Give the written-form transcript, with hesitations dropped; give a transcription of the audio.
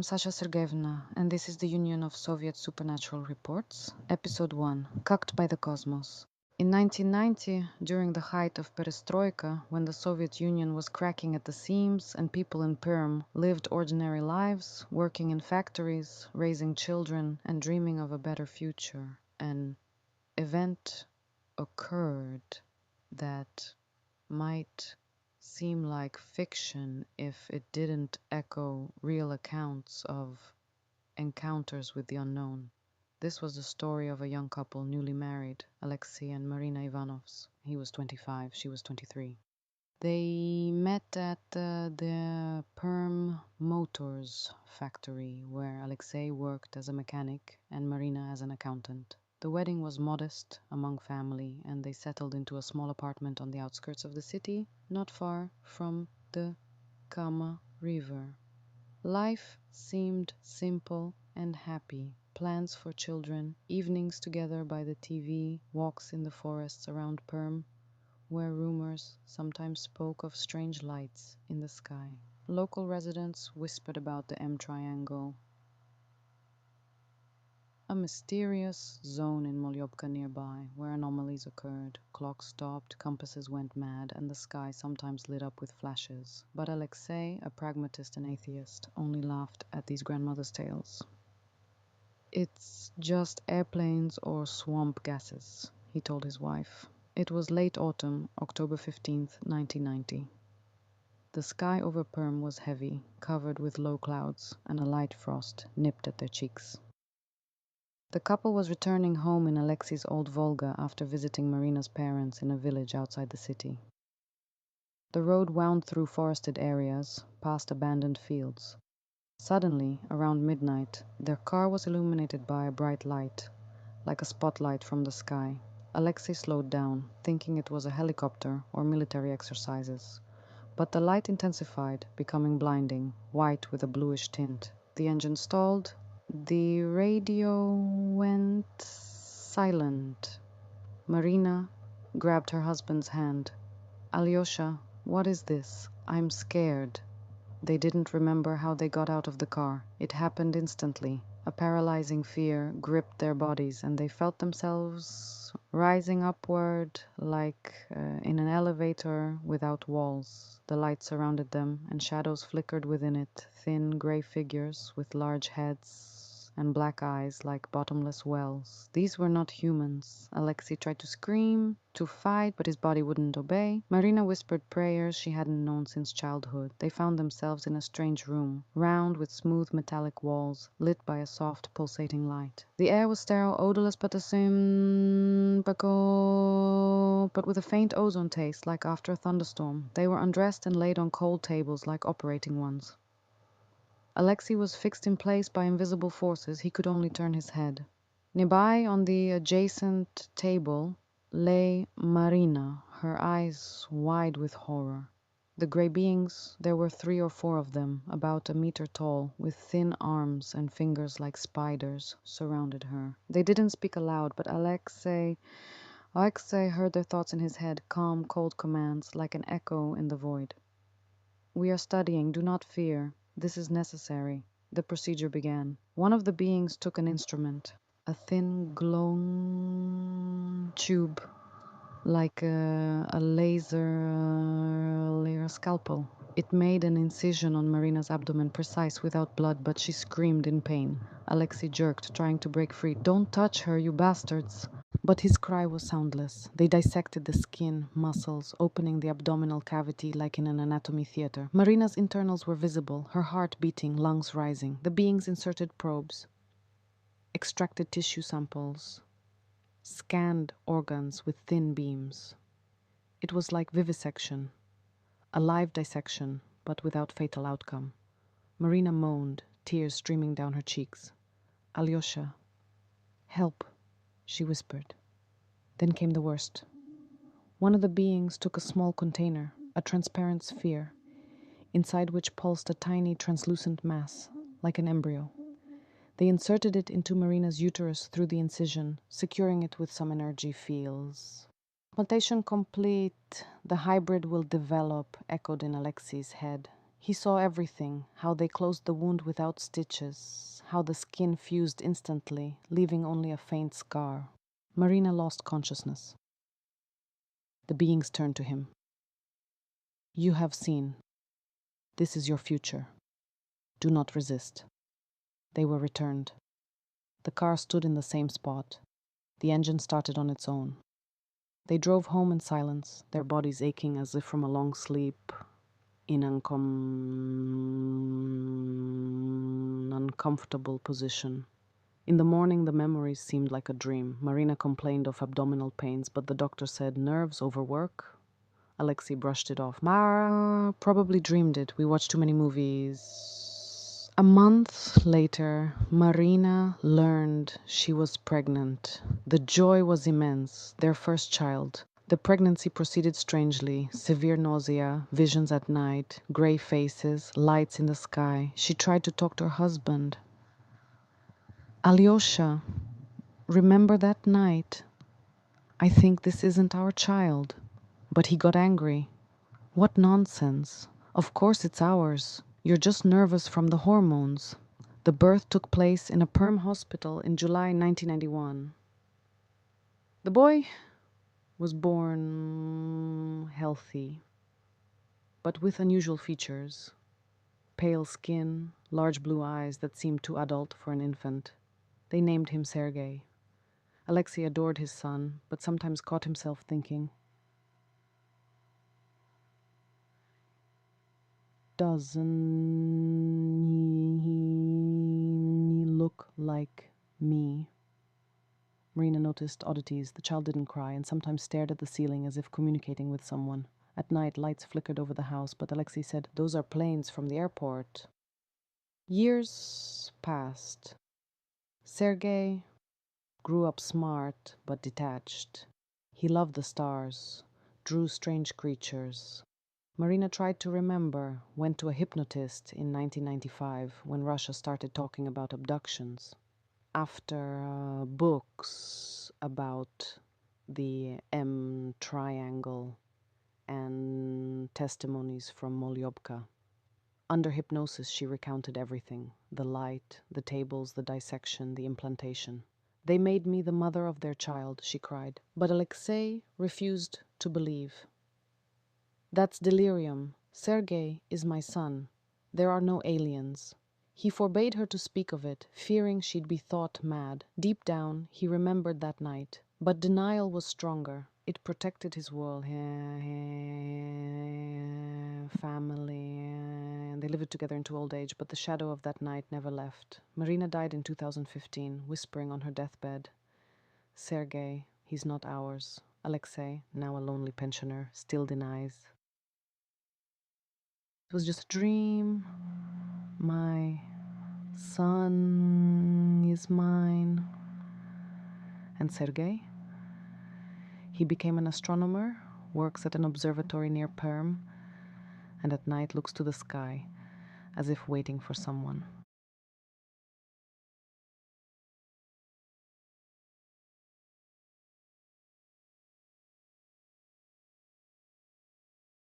am Sasha Sergeyevna, and this is the Union of Soviet Supernatural Reports, Episode 1, Cucked by the Cosmos. In 1990, during the height of perestroika, when the Soviet Union was cracking at the seams and people in Perm lived ordinary lives, working in factories, raising children, and dreaming of a better future, an event occurred that might seem like fiction if it didn't echo real accounts of encounters with the unknown. This was the story of a young couple newly married, Alexei and Marina Ivanovs. He was 25, she was 23. They met at the Perm Motors factory, where Alexei worked as a mechanic and Marina as an accountant. The wedding was modest among family, and they settled into a small apartment on the outskirts of the city, not far from the Kama River. Life seemed simple and happy. Plans for children, evenings together by the TV, walks in the forests around Perm, where rumors sometimes spoke of strange lights in the sky. Local residents whispered about the M Triangle, a mysterious zone in Molyobka nearby, where anomalies occurred. Clocks stopped, compasses went mad, and the sky sometimes lit up with flashes. But Alexei, a pragmatist and atheist, only laughed at these grandmother's tales. "It's just airplanes or swamp gases," he told his wife. It was late autumn, October 15th, 1990. The sky over Perm was heavy, covered with low clouds, and a light frost nipped at their cheeks. The couple was returning home in Alexei's old Volga after visiting Marina's parents in a village outside the city. The road wound through forested areas, past abandoned fields. Suddenly, around midnight, their car was illuminated by a bright light, like a spotlight from the sky. Alexei slowed down, thinking it was a helicopter or military exercises. But the light intensified, becoming blinding, white with a bluish tint. The engine stalled. The radio went silent. Marina grabbed her husband's hand. "Alyosha, what is this? I'm scared." They didn't remember how they got out of the car. It happened instantly. A paralyzing fear gripped their bodies, and they felt themselves rising upward like in an elevator without walls. The light surrounded them, and shadows flickered within it, thin gray figures with large heads and black eyes like bottomless wells. These were not humans. Alexei tried to scream, to fight, but his body wouldn't obey. Marina whispered prayers she hadn't known since childhood. They found themselves in a strange room, round with smooth metallic walls, lit by a soft, pulsating light. The air was sterile, odorless, but with a faint ozone taste, like after a thunderstorm. They were undressed and laid on cold tables like operating ones. Alexei was fixed in place by invisible forces. He could only turn his head. Nearby, on the adjacent table, lay Marina, her eyes wide with horror. The grey beings, there were 3 or 4 of them, about a meter tall, with thin arms and fingers like spiders, surrounded her. They didn't speak aloud, but Alexei heard their thoughts in his head, calm, cold commands, like an echo in the void. "We are studying. Do not fear. This is necessary." The procedure began. One of the beings took an instrument, a thin glowing tube, like a laser scalpel. It made an incision on Marina's abdomen, precise, without blood, but she screamed in pain. Alexei jerked, trying to break free. "Don't touch her, you bastards!" But his cry was soundless. They dissected the skin, muscles, opening the abdominal cavity like in an anatomy theater. Marina's internals were visible, her heart beating, lungs rising. The beings inserted probes, extracted tissue samples, scanned organs with thin beams. It was like vivisection, a live dissection, but without fatal outcome. Marina moaned, tears streaming down her cheeks. "Alyosha, help," she whispered. Then came the worst. One of the beings took a small container, a transparent sphere, inside which pulsed a tiny translucent mass, like an embryo. They inserted it into Marina's uterus through the incision, securing it with some energy fields. "Transplantation complete. The hybrid will develop," echoed in Alexei's head. He saw everything, how they closed the wound without stitches, how the skin fused instantly, leaving only a faint scar. Marina lost consciousness. The beings turned to him. You have seen. This is your future. Do not resist. They were returned. The car stood in the same spot. The engine started on its own. They drove home in silence, their bodies aching as if from a long sleep, in an uncomfortable position. In the morning, the memories seemed like a dream. Marina complained of abdominal pains, but the doctor said nerves, overwork. Alexei brushed it off. Mara probably dreamed it. We watched too many movies. A month later, Marina learned she was pregnant. The joy was immense. Their first child. The pregnancy proceeded strangely. Severe nausea, visions at night, gray faces, lights in the sky. She tried to talk to her husband. Alyosha, remember that night? I think this isn't our child. But he got angry. What nonsense. Of course it's ours. You're just nervous from the hormones. The birth took place in a perm hospital in July 1991. The boy was born healthy, but with unusual features. Pale skin, large blue eyes that seemed too adult for an infant. They named him Sergei. Alexei adored his son, but sometimes caught himself thinking, doesn't he look like me? Marina noticed oddities. The child didn't cry and sometimes stared at the ceiling as if communicating with someone. At night, lights flickered over the house, but Alexei said, "Those are planes from the airport." Years passed. Sergei grew up smart but detached. He loved the stars, drew strange creatures. Marina tried to remember, went to a hypnotist in 1995 when Russia started talking about abductions. After books about the M triangle and testimonies from Molyobka. Under hypnosis, she recounted everything: the light, the tables, the dissection, the implantation. They made me the mother of their child, she cried. But Alexei refused to believe. That's delirium. Sergei is my son. There are no aliens. He forbade her to speak of it, fearing she'd be thought mad. Deep down, he remembered that night. But denial was stronger. It protected his world. Family. They lived together into old age, but the shadow of that night never left. Marina died in 2015, whispering on her deathbed, "Sergei, he's not ours." Alexei, now a lonely pensioner, still denies. It was just a dream. My son is mine. And Sergei? He became an astronomer, works at an observatory near Perm, and at night looks to the sky as if waiting for someone.